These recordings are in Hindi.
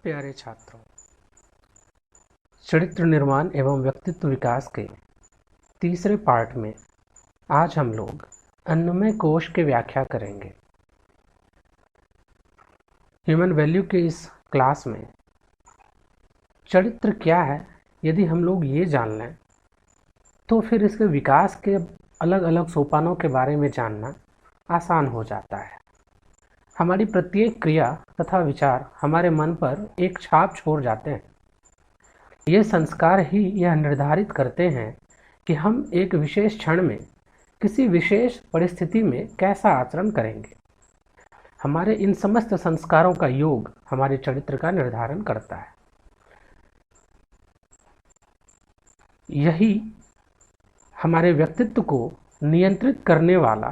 प्यारे छात्रों, चरित्र निर्माण एवं व्यक्तित्व विकास के तीसरे पार्ट में आज हम लोग अन्नमय कोश की व्याख्या करेंगे। ह्यूमन वैल्यू के इस क्लास में चरित्र क्या है यदि हम लोग ये जान लें तो फिर इसके विकास के अलग अलग सोपानों के बारे में जानना आसान हो जाता है। हमारी प्रत्येक क्रिया तथा विचार हमारे मन पर एक छाप छोड़ जाते हैं। ये संस्कार ही यह निर्धारित करते हैं कि हम एक विशेष क्षण में किसी विशेष परिस्थिति में कैसा आचरण करेंगे। हमारे इन समस्त संस्कारों का योग हमारे चरित्र का निर्धारण करता है। यही हमारे व्यक्तित्व को नियंत्रित करने वाला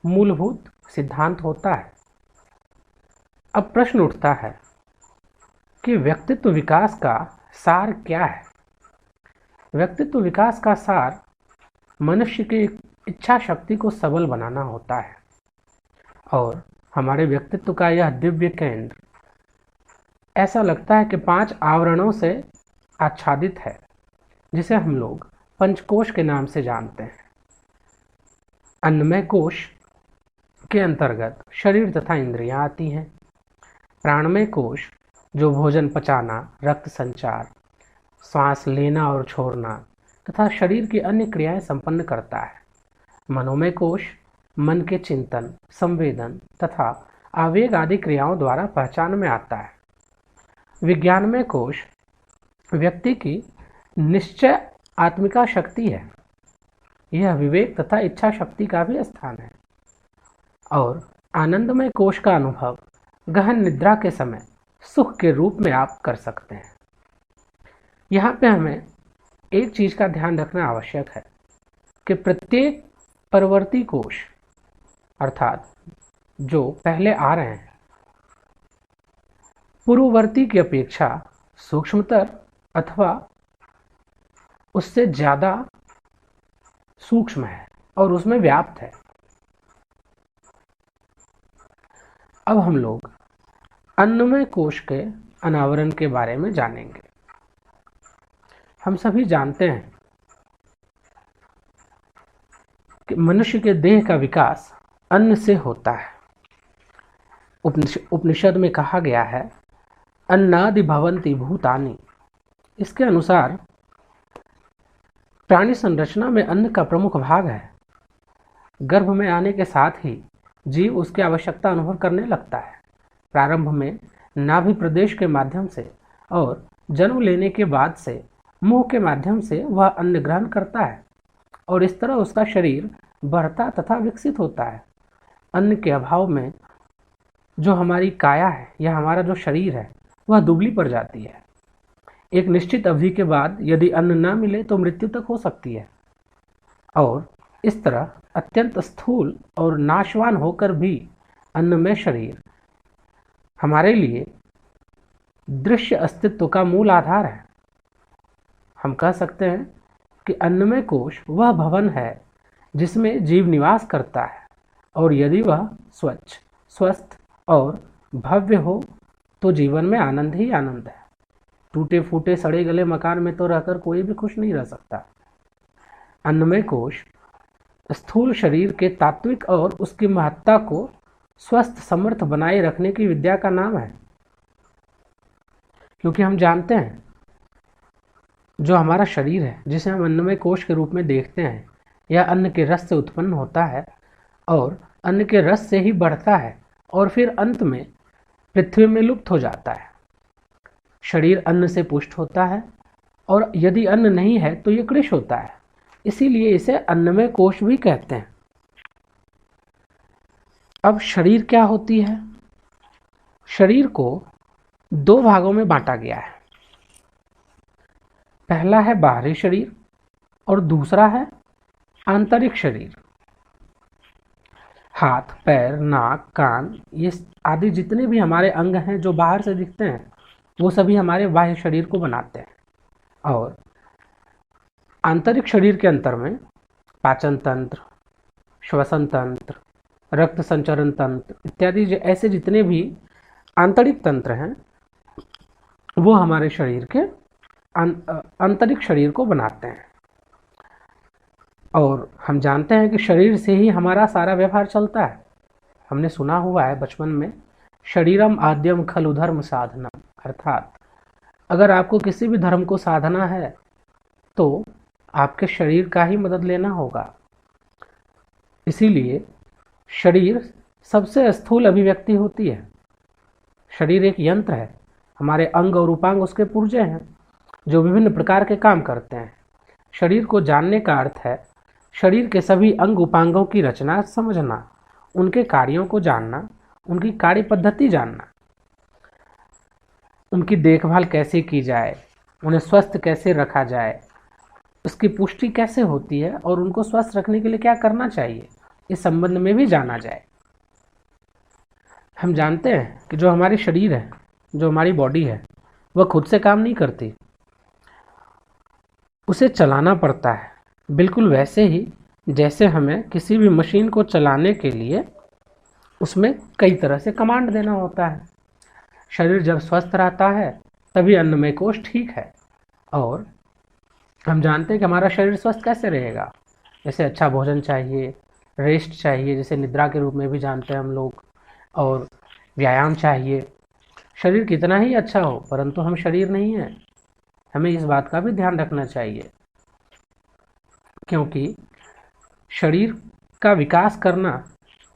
मूलभूत सिद्धांत होता है। अब प्रश्न उठता है कि व्यक्तित्व विकास का सार क्या है। व्यक्तित्व विकास का सार मनुष्य की इच्छा शक्ति को सबल बनाना होता है और हमारे व्यक्तित्व का यह दिव्य केंद्र ऐसा लगता है कि 5 आवरणों से आच्छादित है, जिसे हम लोग पंचकोश के नाम से जानते हैं। अन्नमय कोश के अंतर्गत शरीर तथा इंद्रियां आती हैं। प्राणमय कोश जो भोजन पचाना, रक्त संचार, श्वास लेना और छोड़ना तथा शरीर की अन्य क्रियाएं संपन्न करता है। मनोमय कोश मन के चिंतन, संवेदन तथा आवेग आदि क्रियाओं द्वारा पहचान में आता है। विज्ञानमय कोश व्यक्ति की निश्चय आत्मिका शक्ति है। यह विवेक तथा इच्छा शक्ति का भी स्थान है। और आनंदमय कोश का अनुभव गहन निद्रा के समय सुख के रूप में आप कर सकते हैं। यहाँ पे हमें एक चीज का ध्यान रखना आवश्यक है कि प्रत्येक परवर्ती कोश अर्थात जो पहले आ रहे हैं पूर्ववर्ती की अपेक्षा सूक्ष्मतर अथवा उससे ज्यादा सूक्ष्म है और उसमें व्याप्त है। अब हम लोग अन्नमय कोश के अनावरण के बारे में जानेंगे। हम सभी जानते हैं कि मनुष्य के देह का विकास अन्न से होता है। उपनिषद में कहा गया है अन्नादि भवन्ति भूतानि। इसके अनुसार प्राणी संरचना में अन्न का प्रमुख भाग है। गर्भ में आने के साथ ही जीव उसकी आवश्यकता अनुभव करने लगता है। प्रारंभ में नाभि प्रदेश के माध्यम से और जन्म लेने के बाद से मुंह के माध्यम से वह अन्न ग्रहण करता है और इस तरह उसका शरीर बढ़ता तथा विकसित होता है। अन्न के अभाव में जो हमारी काया है या हमारा जो शरीर है वह दुबली पड़ जाती है। एक निश्चित अवधि के बाद यदि अन्न न मिले तो मृत्यु तक हो सकती है और इस तरह अत्यंत स्थूल और नाशवान होकर भी अन्नमय शरीर हमारे लिए दृश्य अस्तित्व का मूल आधार है। हम कह सकते हैं कि अन्नमय कोश वह भवन है जिसमें जीव निवास करता है और यदि वह स्वच्छ, स्वस्थ और भव्य हो तो जीवन में आनंद ही आनंद है। टूटे फूटे सड़े गले मकान में तो रहकर कोई भी खुश नहीं रह सकता। अन्नमय कोश स्थूल शरीर के तात्विक और उसकी महत्ता को स्वस्थ समर्थ बनाए रखने की विद्या का नाम है। क्योंकि हम जानते हैं जो हमारा शरीर है जिसे हम अन्नमय कोश के रूप में देखते हैं यह अन्न के रस से उत्पन्न होता है और अन्न के रस से ही बढ़ता है और फिर अंत में पृथ्वी में लुप्त हो जाता है। शरीर अन्न से पुष्ट होता है और यदि अन्न नहीं है तो ये कृश होता है। इसीलिए इसे अन्नमय कोश भी कहते हैं। अब शरीर क्या होती है? शरीर को 2 भागों में बांटा गया है। पहला है बाहरी शरीर और दूसरा है आंतरिक शरीर। हाथ, पैर, नाक, कान ये आदि जितने भी हमारे अंग हैं जो बाहर से दिखते हैं वो सभी हमारे बाह्य शरीर को बनाते हैं। और आंतरिक शरीर के अंतर में पाचन तंत्र, श्वसन तंत्र, रक्त संचरण तंत्र इत्यादि ऐसे जितने भी आंतरिक तंत्र हैं वो हमारे शरीर के आंतरिक शरीर को बनाते हैं। और हम जानते हैं कि शरीर से ही हमारा सारा व्यवहार चलता है। हमने सुना हुआ है बचपन में, शरीरम आद्यम खलु धर्म साधनम, अर्थात अगर आपको किसी भी धर्म को साधना है तो आपके शरीर का ही मदद लेना होगा। इसीलिए शरीर सबसे स्थूल अभिव्यक्ति होती है। शरीर एक यंत्र है, हमारे अंग और उपांग उसके पुर्जे हैं जो विभिन्न प्रकार के काम करते हैं। शरीर को जानने का अर्थ है शरीर के सभी अंग उपांगों की रचना समझना, उनके कार्यों को जानना, उनकी कार्य पद्धति जानना, उनकी देखभाल कैसे की जाए, उन्हें स्वस्थ कैसे रखा जाए, उसकी पुष्टि कैसे होती है और उनको स्वस्थ रखने के लिए क्या करना चाहिए, इस संबंध में भी जाना जाए। हम जानते हैं कि जो हमारी शरीर है, जो हमारी बॉडी है, वह खुद से काम नहीं करती, उसे चलाना पड़ता है। बिल्कुल वैसे ही जैसे हमें किसी भी मशीन को चलाने के लिए उसमें कई तरह से कमांड देना होता है। शरीर जब स्वस्थ रहता है तभी अन्नमय कोश ठीक है। और हम जानते हैं कि हमारा शरीर स्वस्थ कैसे रहेगा। जैसे अच्छा भोजन चाहिए, रेस्ट चाहिए, जैसे निद्रा के रूप में भी जानते हैं हम लोग, और व्यायाम चाहिए। शरीर कितना ही अच्छा हो परंतु हम शरीर नहीं हैं, हमें इस बात का भी ध्यान रखना चाहिए। क्योंकि शरीर का विकास करना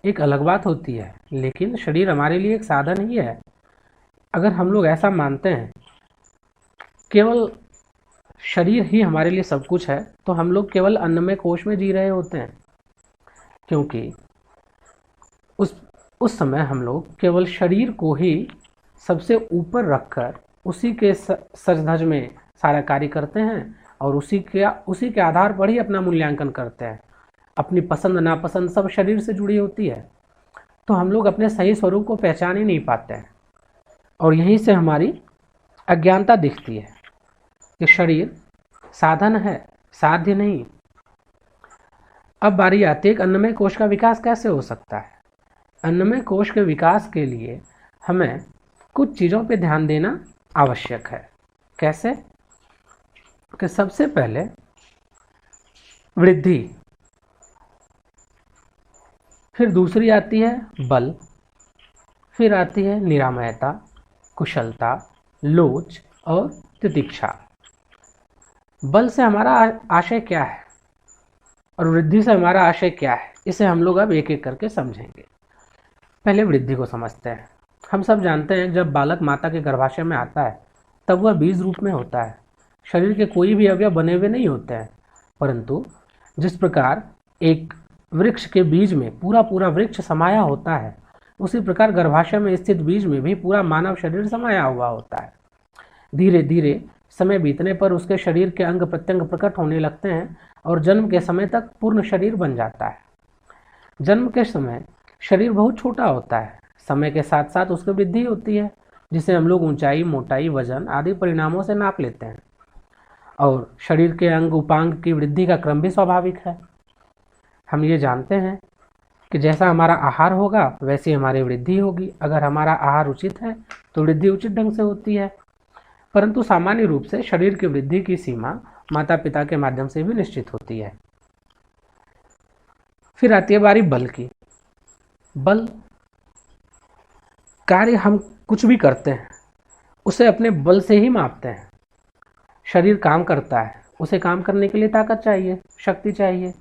एक अलग बात होती है, लेकिन शरीर हमारे लिए एक साधन ही है। अगर हम लोग ऐसा मानते हैं केवल शरीर ही हमारे लिए सब कुछ है तो हम लोग केवल अन्नमय कोश में जी रहे होते हैं। क्योंकि उस समय हम लोग केवल शरीर को ही सबसे ऊपर रखकर उसी के सजधज में सारा कार्य करते हैं और उसी के आधार पर ही अपना मूल्यांकन करते हैं। अपनी पसंद नापसंद सब शरीर से जुड़ी होती है, तो हम लोग अपने सही स्वरूप को पहचान ही नहीं पाते हैं। और यहीं से हमारी अज्ञानता दिखती है कि शरीर साधन है, साध्य नहीं। अब बारी आती है कि अन्नमय कोश का विकास कैसे हो सकता है। अन्नमय कोश के विकास के लिए हमें कुछ चीज़ों पे ध्यान देना आवश्यक है। कैसे? कि सबसे पहले वृद्धि, फिर दूसरी आती है बल, फिर आती है निरामयता, कुशलता, लोच और तितिक्षा। बल से हमारा आशय क्या है और वृद्धि से हमारा आशय क्या है, इसे हम लोग अब एक एक करके समझेंगे। पहले वृद्धि को समझते हैं। हम सब जानते हैं जब बालक माता के गर्भाशय में आता है तब वह बीज रूप में होता है। शरीर के कोई भी अवयव बने हुए नहीं होते हैं, परंतु जिस प्रकार एक वृक्ष के बीज में पूरा पूरा वृक्ष समाया होता है, उसी प्रकार गर्भाशय में स्थित बीज में भी पूरा मानव शरीर समाया हुआ होता है। धीरे धीरे समय बीतने पर उसके शरीर के अंग प्रत्यंग प्रकट होने लगते हैं और जन्म के समय तक पूर्ण शरीर बन जाता है। जन्म के समय शरीर बहुत छोटा होता है, समय के साथ साथ उसकी वृद्धि होती है, जिसे हम लोग ऊंचाई, मोटाई, वजन आदि परिणामों से नाप लेते हैं। और शरीर के अंग उपांग की वृद्धि का क्रम भी स्वाभाविक है। हम ये जानते हैं कि जैसा हमारा आहार होगा वैसी हमारी वृद्धि होगी। अगर हमारा आहार उचित है तो वृद्धि उचित ढंग से होती है, परंतु सामान्य रूप से शरीर की वृद्धि की सीमा माता पिता के माध्यम से भी निश्चित होती है। फिर आती है बारी बल की। बल कार्य हम कुछ भी करते हैं उसे अपने बल से ही मापते हैं। शरीर काम करता है, उसे काम करने के लिए ताकत चाहिए, शक्ति चाहिए।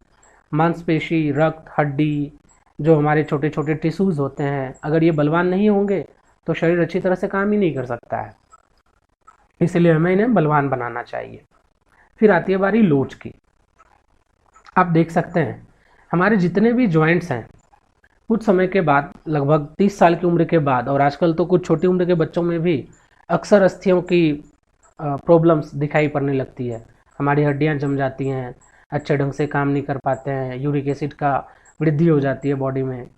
मांसपेशी, रक्त, हड्डी, जो हमारे छोटे छोटे टिश्यूज होते हैं, अगर ये बलवान नहीं होंगे तो शरीर अच्छी तरह से काम ही नहीं कर सकता है। इसलिए हमें इन्हें बलवान बनाना चाहिए। फिर आती है बारी लोच की। आप देख सकते हैं हमारे जितने भी जॉइंट्स हैं कुछ समय के बाद, लगभग 30 साल की उम्र के बाद, और आजकल तो कुछ छोटी उम्र के बच्चों में भी अक्सर अस्थियों की प्रॉब्लम्स दिखाई पड़ने लगती है। हमारी हड्डियां जम जाती हैं, अच्छे ढंग से काम नहीं कर पाते हैं, यूरिक एसिड का वृद्धि हो जाती है बॉडी में।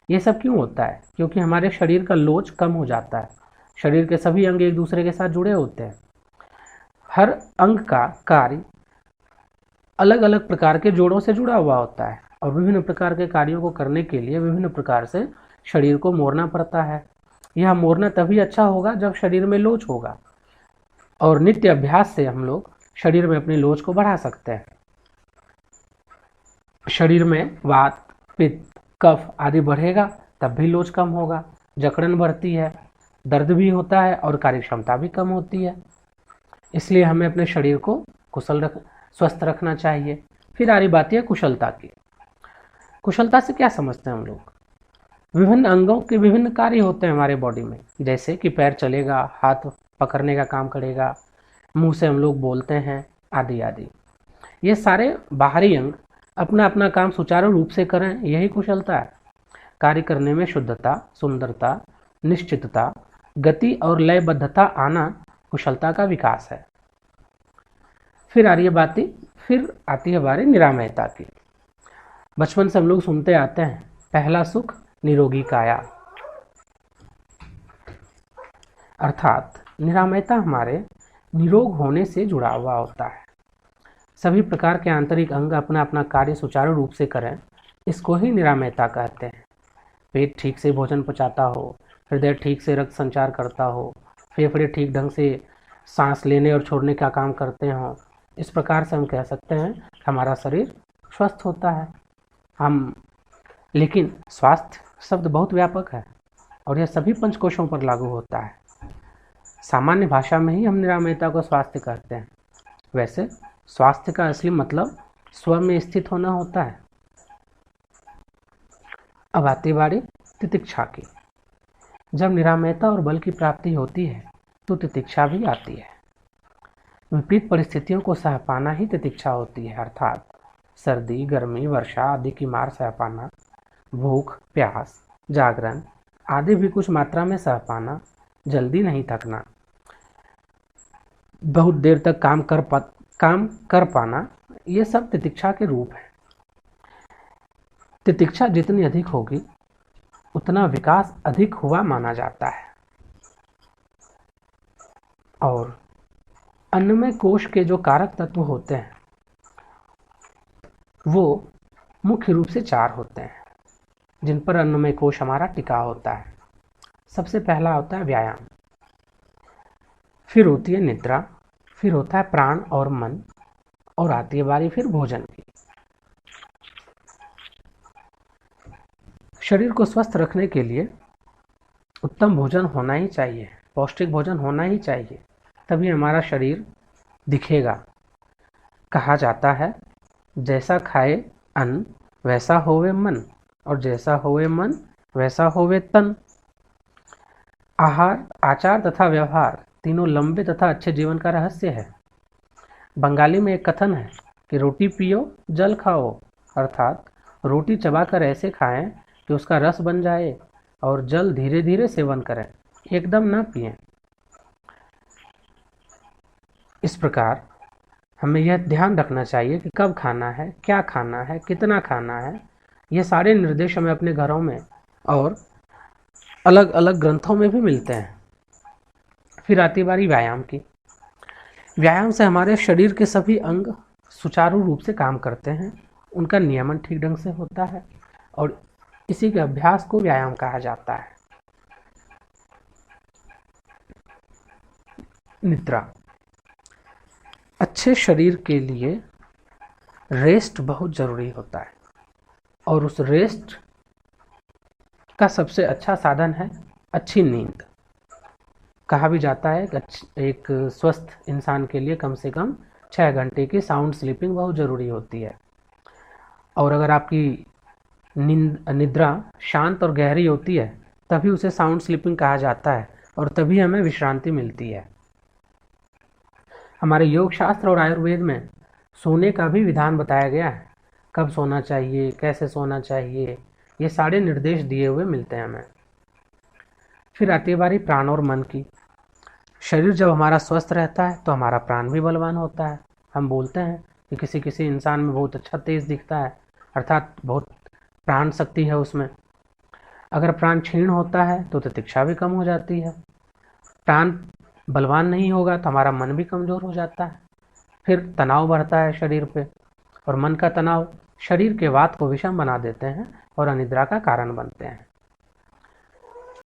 ये सब क्यों होता है? क्योंकि हमारे शरीर का लोच कम हो जाता है। शरीर के सभी अंग एक दूसरे के साथ जुड़े होते हैं। हर अंग का कार्य अलग अलग प्रकार के जोड़ों से जुड़ा हुआ होता है और विभिन्न प्रकार के कार्यों को करने के लिए विभिन्न प्रकार से शरीर को मोड़ना पड़ता है। यह मोड़ना तभी अच्छा होगा जब शरीर में लोच होगा। और नित्य अभ्यास से हम लोग शरीर में अपनी लोच को बढ़ा सकते हैं। शरीर में वात, पित्त, कफ आदि बढ़ेगा तब भी लोच कम होगा, जकड़न बढ़ती है, दर्द भी होता है और कार्य क्षमता भी कम होती है। इसलिए हमें अपने शरीर को स्वस्थ रखना चाहिए। फिर आ रही बात है कुशलता की। कुशलता से क्या समझते हैं हम लोग? विभिन्न अंगों के विभिन्न कार्य होते हैं हमारे बॉडी में, जैसे कि पैर चलेगा, हाथ पकड़ने का काम करेगा, मुंह से हम लोग बोलते हैं, आदि आदि। ये सारे बाहरी अंग अपना अपना काम सुचारू रूप से करें, यही कुशलता है। कार्य करने में शुद्धता, सुंदरता, निश्चितता, गति और लयबद्धता आना कुशलता का विकास है। फिर आती है बारी निरामयता की। बचपन से हम लोग सुनते आते हैं, पहला सुख निरोगी काया, अर्थात निरामयता हमारे निरोग होने से जुड़ा हुआ होता है। सभी प्रकार के आंतरिक अंग अपना अपना कार्य सुचारू रूप से करें, इसको ही निरामयता कहते हैं। पेट ठीक से भोजन पचाता हो, हृदय ठीक से रक्त संचार करता हो, फेफड़े ठीक ढंग से सांस लेने और छोड़ने का काम करते हों, इस प्रकार से हम कह सकते हैं कि हमारा शरीर स्वस्थ होता है। लेकिन स्वास्थ्य शब्द बहुत व्यापक है और यह सभी पंचकोशों पर लागू होता है। सामान्य भाषा में ही हम निरामयता को स्वास्थ्य कहते हैं। वैसे स्वास्थ्य का असली मतलब स्व में स्थित होना होता है। अब आती बारी तितिक्षा की। जब निरामयता और बल की प्राप्ति होती है तो तितिक्षा भी आती है। विपरीत परिस्थितियों को सह पाना ही तितिक्षा होती है, अर्थात सर्दी, गर्मी, वर्षा आदि की मार सह पाना, भूख, प्यास, जागरण आदि भी कुछ मात्रा में सह पाना, जल्दी नहीं थकना, बहुत देर तक काम कर पाना, ये सब तितिक्षा के रूप है। तितिक्षा जितनी अधिक होगी उतना विकास अधिक हुआ माना जाता है। और अन्नमय कोश के जो कारक तत्व होते हैं वो मुख्य रूप से 4 होते हैं, जिन पर अन्नमय कोश हमारा टिका होता है। सबसे पहला होता है व्यायाम, फिर होती है निद्रा, फिर होता है प्राण और मन, और आती है बारी फिर भोजन की। शरीर को स्वस्थ रखने के लिए उत्तम भोजन होना ही चाहिए, पौष्टिक भोजन होना ही चाहिए, तभी हमारा शरीर दिखेगा। कहा जाता है जैसा खाए अन्न वैसा होवे मन, और जैसा होवे मन वैसा होवे तन। आहार, आचार तथा व्यवहार तीनों लंबे तथा अच्छे जीवन का रहस्य है। बंगाली में एक कथन है कि रोटी पियो जल खाओ, अर्थात रोटी चबाकर ऐसे खाएं कि उसका रस बन जाए और जल धीरे धीरे सेवन करें, एकदम ना पिएं। इस प्रकार हमें यह ध्यान रखना चाहिए कि कब खाना है, क्या खाना है, कितना खाना है। ये सारे निर्देश हमें अपने घरों में और अलग अलग ग्रंथों में भी मिलते हैं। फिर आती बारी व्यायाम की। व्यायाम से हमारे शरीर के सभी अंग सुचारू रूप से काम करते हैं, उनका नियमन ठीक ढंग से होता है और इसी के अभ्यास को व्यायाम कहा जाता है। निद्रा। अच्छे शरीर के लिए रेस्ट बहुत ज़रूरी होता है और उस रेस्ट का सबसे अच्छा साधन है अच्छी नींद। कहा भी जाता है कि एक स्वस्थ इंसान के लिए कम से कम 6 घंटे की साउंड स्लीपिंग बहुत ज़रूरी होती है। और अगर आपकी निद्रा शांत और गहरी होती है तभी उसे साउंड स्लीपिंग कहा जाता है और तभी हमें विश्रांति मिलती है। हमारे योग शास्त्र और आयुर्वेद में सोने का भी विधान बताया गया है, कब सोना चाहिए, कैसे सोना चाहिए, ये सारे निर्देश दिए हुए मिलते हैं हमें। फिर आती है बारी प्राण और मन की। शरीर जब हमारा स्वस्थ रहता है तो हमारा प्राण भी बलवान होता है। हम बोलते हैं कि किसी किसी इंसान में बहुत अच्छा तेज दिखता है, अर्थात बहुत प्राण शक्ति है उसमें। अगर प्राण क्षीण होता है तो तितिक्षा भी कम हो जाती है। प्राण बलवान नहीं होगा तो हमारा मन भी कमज़ोर हो जाता है। फिर तनाव बढ़ता है शरीर पे, और मन का तनाव शरीर के वात को विषम बना देते हैं और अनिद्रा का कारण बनते हैं।